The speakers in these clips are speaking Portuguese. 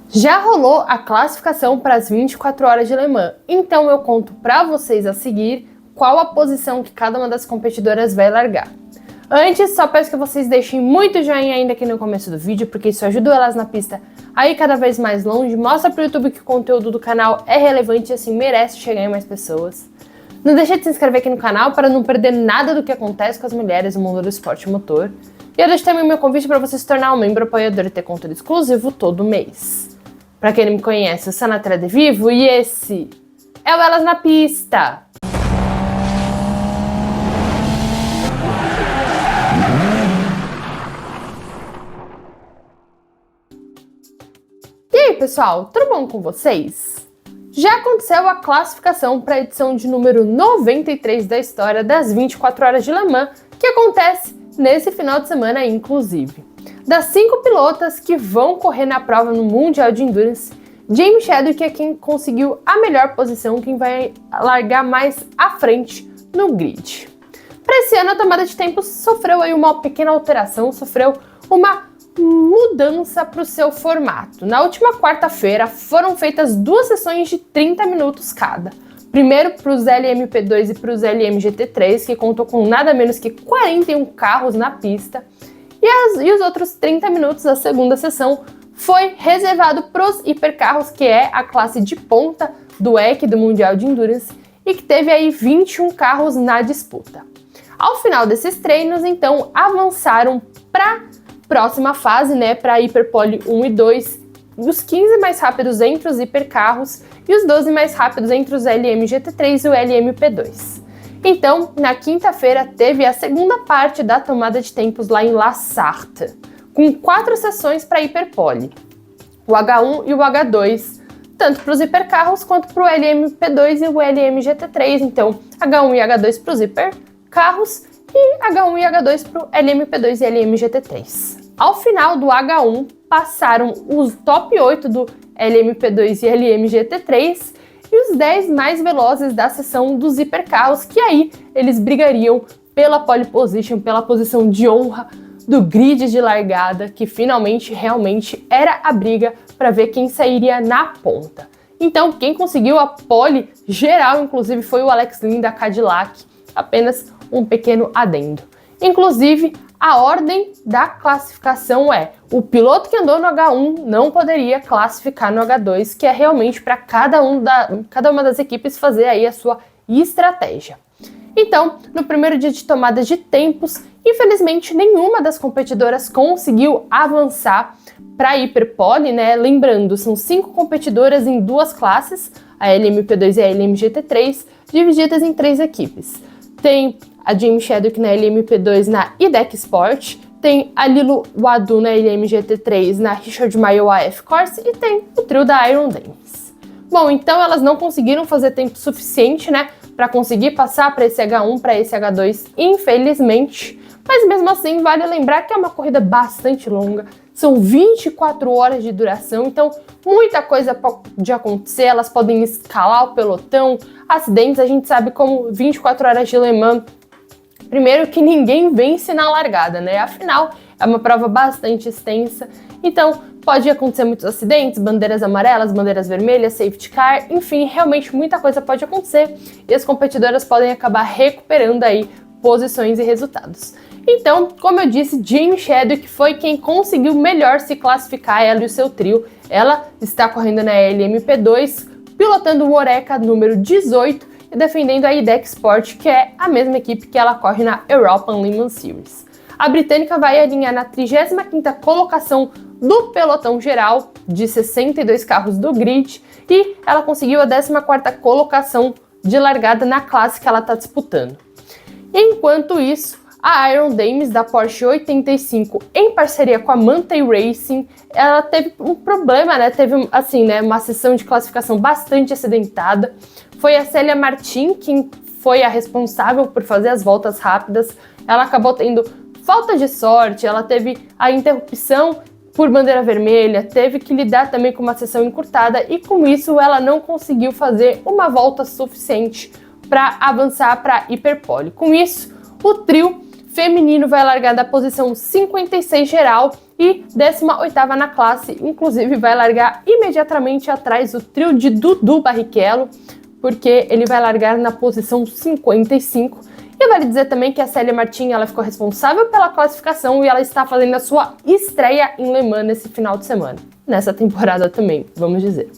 Já rolou a classificação para as 24 horas de Le Mans, então eu conto para vocês a seguir qual a posição que cada uma das competidoras vai largar. Antes, só peço que vocês deixem muito joinha ainda aqui no começo do vídeo, porque isso ajuda elas na pista a ir cada vez mais longe, mostra pro YouTube que o conteúdo do canal é relevante e assim merece chegar em mais pessoas. Não deixe de se inscrever aqui no canal para não perder nada do que acontece com as mulheres no mundo do esporte motor. E eu deixo também o meu convite para você se tornar um membro apoiador e ter conteúdo exclusivo todo mês. Para quem não me conhece, eu sou a Natália De Vivo e esse é o Elas na Pista! E aí, pessoal, tudo bom com vocês? Já aconteceu a classificação para a edição de número 93 da história das 24 horas de Le Mans, que acontece nesse final de semana, inclusive. Das 5 pilotas que vão correr na prova no Mundial de Endurance, Jamie Chadwick é quem conseguiu a melhor posição, quem vai largar mais à frente no grid. Para esse ano, a tomada de tempo sofreu aí uma pequena alteração, sofreu uma mudança para o seu formato. Na última quarta-feira, foram feitas 2 sessões de 30 minutos cada. Primeiro para os LMP2 e para os LMGT3, que contou com nada menos que 41 carros na pista. E os outros 30 minutos da segunda sessão foi reservado para os hipercarros, que é a classe de ponta do WEC, do Mundial de Endurance, e que teve aí 21 carros na disputa. Ao final desses treinos, então, avançaram para a próxima fase, né, para a Hiperpole 1 e 2, os 15 mais rápidos entre os hipercarros e os 12 mais rápidos entre os LMGT3 e o LMP2. Então, na quinta-feira, teve a segunda parte da tomada de tempos lá em La Sarthe, com 4 sessões para a Hiperpole, o H1 e o H2, tanto para os hipercarros quanto para o LMP2 e o LMGT3, então H1 e H2 para os hipercarros e H1 e H2 para o LMP2 e LMGT3. Ao final do H1, passaram os top 8 do LMP2 e LMGT3 e os 10 mais velozes da seção dos hipercarros, que aí eles brigariam pela pole position, pela posição de honra do grid de largada, que finalmente, realmente era a briga para ver quem sairia na ponta. Então, quem conseguiu a pole geral, inclusive, foi o Alex Lynn da Cadillac, apenas um pequeno adendo. Inclusive, a ordem da classificação é: o piloto que andou no H1 não poderia classificar no H2, que é realmente para cada uma das equipes fazer aí a sua estratégia. Então, no primeiro dia de tomada de tempos, infelizmente nenhuma das competidoras conseguiu avançar para a Hiperpole, né? Lembrando, são 5 competidoras em 2 classes, a LMP2 e a LMGT3, divididas em 3 equipes. Tem a Jamie Chadwick na LMP2 na IDEC Sport, tem a Lilo Wadu na LMGT3 na Richard Mille AF Corse e tem o trio da Iron Dames. Bom, então elas não conseguiram fazer tempo suficiente, né, para conseguir passar para esse H1, para esse H2, infelizmente, mas mesmo assim vale lembrar que é uma corrida bastante longa, são 24 horas de duração, então muita coisa pode acontecer, elas podem escalar o pelotão, acidentes, a gente sabe como 24 horas de Le Mans. Primeiro que ninguém vence na largada, né? Afinal, é uma prova bastante extensa, então pode acontecer muitos acidentes, bandeiras amarelas, bandeiras vermelhas, safety car, enfim, realmente muita coisa pode acontecer e as competidoras podem acabar recuperando aí posições e resultados. Então, como eu disse, Jamie Chadwick foi quem conseguiu melhor se classificar, ela e o seu trio. Ela está correndo na LMP2, pilotando o Oreca número 18, e defendendo a IDEC Sport, que é a mesma equipe que ela corre na European Le Mans Series. A britânica vai alinhar na 35ª colocação do pelotão geral, de 62 carros do grid, e ela conseguiu a 14ª colocação de largada na classe que ela está disputando. Enquanto isso, a Iron Dames da Porsche 85, em parceria com a Manthey Racing, ela teve um problema, né? Teve assim, né, uma sessão de classificação bastante acidentada. Foi a Célia Martin quem foi a responsável por fazer as voltas rápidas. Ela acabou tendo falta de sorte, ela teve a interrupção por bandeira vermelha, teve que lidar também com uma sessão encurtada e com isso ela não conseguiu fazer uma volta suficiente para avançar para a Hiperpole. Com isso, o trio feminino vai largar da posição 56 geral e 18ª na classe, inclusive vai largar imediatamente atrás do trio de Dudu Barrichello, porque ele vai largar na posição 55. E vale dizer também que a Célia Martin ela ficou responsável pela classificação e ela está fazendo a sua estreia em Le Mans nesse final de semana. Nessa temporada também, vamos dizer.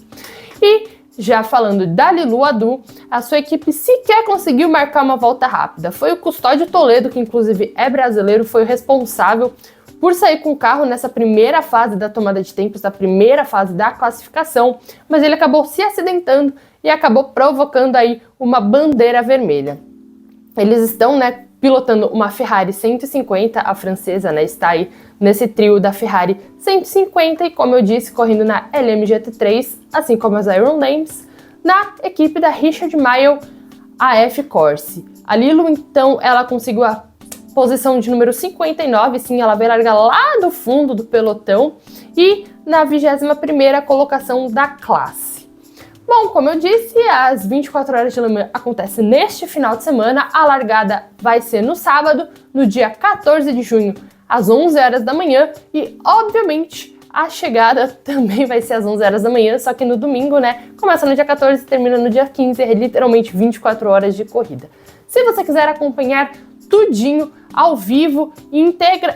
E já falando da Lilu Adu, a sua equipe sequer conseguiu marcar uma volta rápida. Foi o Custódio Toledo, que inclusive é brasileiro, foi o responsável por sair com o carro nessa primeira fase da tomada de tempos, da primeira fase da classificação, mas ele acabou se acidentando e acabou provocando aí uma bandeira vermelha. Eles estão, pilotando uma Ferrari 150, a francesa, está aí nesse trio da Ferrari 150 e, como eu disse, correndo na LMGT3, assim como as Iron Names, na equipe da Richard Mille AF Corse. A Lilu, então, ela conseguiu a posição de número 59, sim, ela vai largar lá do fundo do pelotão e na 21ª colocação da classe. Bom, como eu disse, as 24 horas de Le Mans acontecem neste final de semana. A largada vai ser no sábado, no dia 14 de junho, às 11 horas da manhã. E, obviamente, a chegada também vai ser às 11 horas da manhã, só que no domingo, começa no dia 14 e termina no dia 15. É literalmente 24 horas de corrida. Se você quiser acompanhar tudinho ao vivo,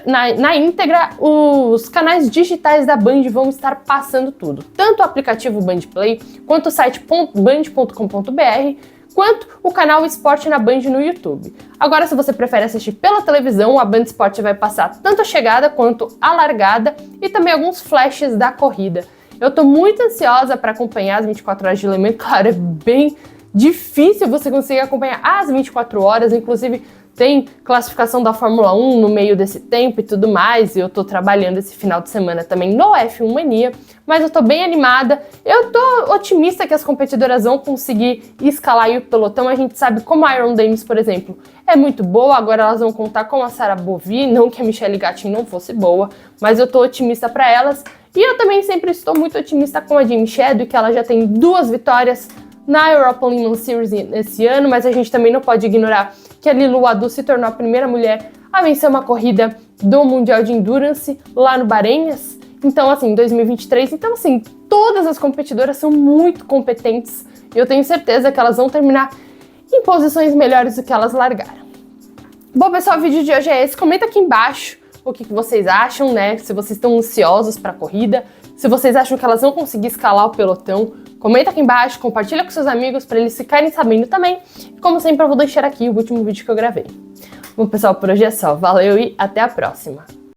na íntegra, os canais digitais da Band vão estar passando tudo. Tanto o aplicativo Bandplay, quanto o site band.com.br, quanto o canal Esporte na Band no YouTube. Agora, se você prefere assistir pela televisão, a Band Esporte vai passar tanto a chegada quanto a largada e também alguns flashes da corrida. Eu tô muito ansiosa para acompanhar as 24 horas de Le Mans. Claro, é bem difícil você conseguir acompanhar as 24 horas, inclusive tem classificação da Fórmula 1 no meio desse tempo e tudo mais, e eu tô trabalhando esse final de semana também no F1 Mania, mas eu tô bem animada, eu tô otimista que as competidoras vão conseguir escalar aí o pelotão. A gente sabe como a Iron Dames, por exemplo, é muito boa, agora elas vão contar com a Sarah Bovy, não que a Michelle Gatin não fosse boa, mas eu tô otimista para elas, e eu também sempre estou muito otimista com a Jamie Chadwick, que ela já tem 2 vitórias na Europa Le Mans Series esse ano, mas a gente também não pode ignorar que a Lilu Adu se tornou a primeira mulher a vencer uma corrida do Mundial de Endurance lá no Bahrein, então assim, em 2023, então assim, todas as competidoras são muito competentes e eu tenho certeza que elas vão terminar em posições melhores do que elas largaram. Bom, pessoal, o vídeo de hoje é esse, comenta aqui embaixo o que vocês acham, se vocês estão ansiosos para a corrida, se vocês acham que elas vão conseguir escalar o pelotão. Comenta aqui embaixo, compartilha com seus amigos para eles ficarem sabendo também. E como sempre, eu vou deixar aqui o último vídeo que eu gravei. Bom, pessoal, por hoje é só. Valeu e até a próxima!